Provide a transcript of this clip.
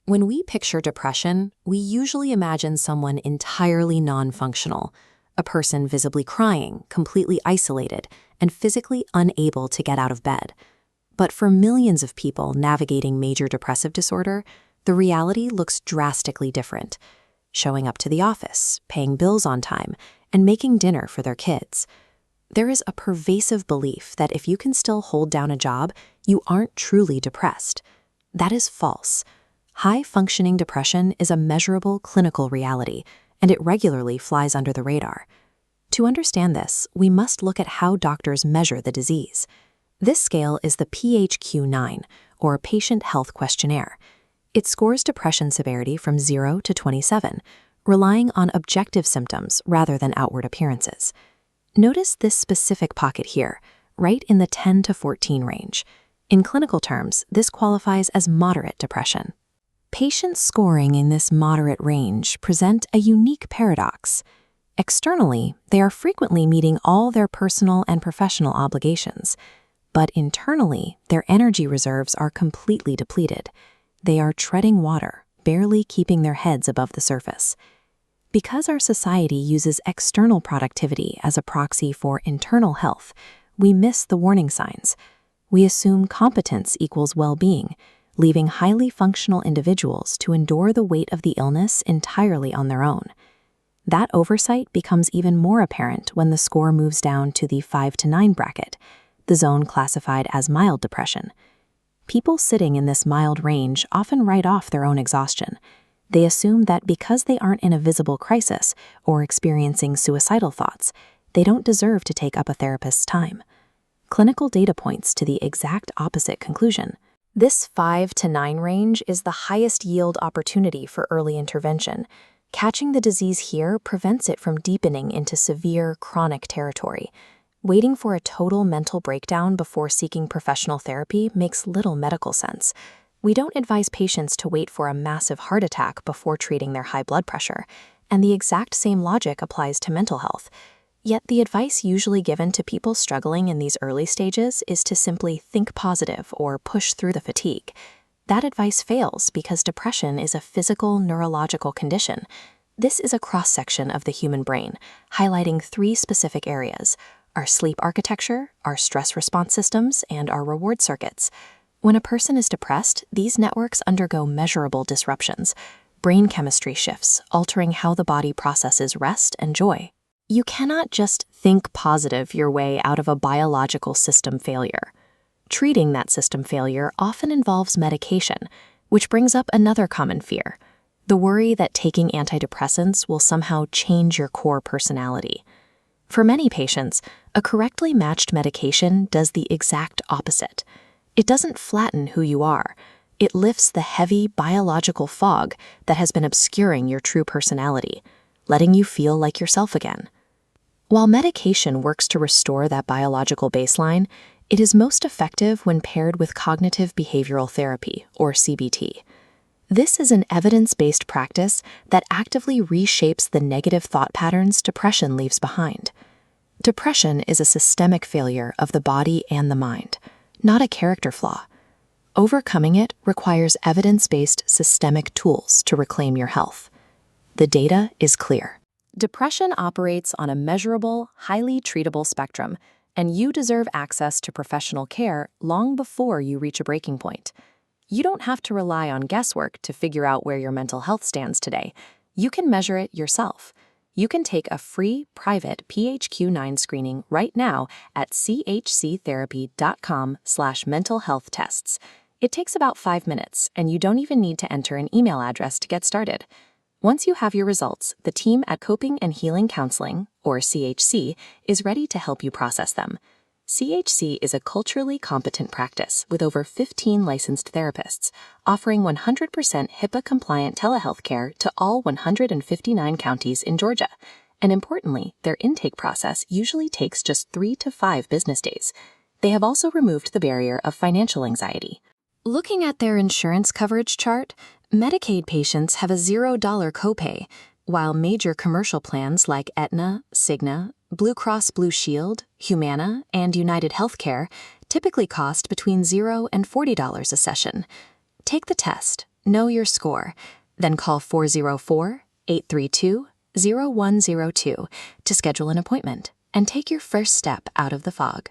When we picture depression, we usually imagine someone entirely non-functional, a person visibly crying, completely isolated, and physically unable to get out of bed. But for millions of people navigating major depressive disorder, the reality looks drastically different. Showing up to the office, paying bills on time, and making dinner for their kids. There is a pervasive belief that if you can still hold down a job, you aren't truly depressed. That is false. High-functioning depression is a measurable clinical reality, and it regularly flies under the radar. To understand this, we must look at how doctors measure the disease. This scale is the PHQ-9, or Patient Health Questionnaire. It scores depression severity from 0 to 27, relying on objective symptoms rather than outward appearances. Notice this specific pocket here, right in the 10 to 14 range. In clinical terms, this qualifies as moderate depression. Patients scoring in this moderate range present a unique paradox. Externally, they are frequently meeting all their personal and professional obligations, but internally, their energy reserves are completely depleted. They are treading water, barely keeping their heads above the surface. Because our society uses external productivity as a proxy for internal health, we miss the warning signs. We assume competence equals well-being, leaving highly functional individuals to endure the weight of the illness entirely on their own. That oversight becomes even more apparent when the score moves down to the 5 to 9 bracket, the zone classified as mild depression. People sitting in this mild range often write off their own exhaustion. They assume that because they aren't in a visible crisis or experiencing suicidal thoughts, they don't deserve to take up a therapist's time. Clinical data points to the exact opposite conclusion. This 5 to 9 range is the highest yield opportunity for early intervention. Catching the disease here prevents it from deepening into severe, chronic territory. Waiting for a total mental breakdown before seeking professional therapy makes little medical sense. We don't advise patients to wait for a massive heart attack before treating their high blood pressure, and the exact same logic applies to mental health. Yet the advice usually given to people struggling in these early stages is to simply think positive or push through the fatigue. That advice fails because depression is a physical, neurological condition. This is a cross-section of the human brain, highlighting 3 specific areas: our sleep architecture, our stress response systems, and our reward circuits. When a person is depressed, these networks undergo measurable disruptions. Brain chemistry shifts, altering how the body processes rest and joy. You cannot just think positive your way out of a biological system failure. Treating that system failure often involves medication, which brings up another common fear: the worry that taking antidepressants will somehow change your core personality. For many patients, a correctly matched medication does the exact opposite. It doesn't flatten who you are. It lifts the heavy biological fog that has been obscuring your true personality, letting you feel like yourself again. While medication works to restore that biological baseline, it is most effective when paired with cognitive behavioral therapy, or CBT. This is an evidence-based practice that actively reshapes the negative thought patterns depression leaves behind. Depression is a systemic failure of the body and the mind, not a character flaw. Overcoming it requires evidence-based systemic tools to reclaim your health. The data is clear. Depression operates on a measurable, highly treatable spectrum, and you deserve access to professional care long before you reach a breaking point. You don't have to rely on guesswork to figure out where your mental health stands today. You can measure it yourself. You can take a free, private PHQ-9 screening right now at chctherapy.com/mentalhealthtests. It takes about 5 minutes, and you don't even need to enter an email address to get started. Once you have your results, the team at Coping and Healing Counseling, or CHC, is ready to help you process them. CHC is a culturally competent practice with over 15 licensed therapists, offering 100% HIPAA-compliant telehealth care to all 159 counties in Georgia. And importantly, their intake process usually takes just 3 to 5 business days. They have also removed the barrier of financial anxiety. Looking at their insurance coverage chart, Medicaid patients have a $0 copay, while major commercial plans like Aetna, Cigna, Blue Cross Blue Shield, Humana, and United Healthcare typically cost between $0 and $40 a session. Take the test. Know your score, then call 404-832-0102 to schedule an appointment and take your first step out of the fog.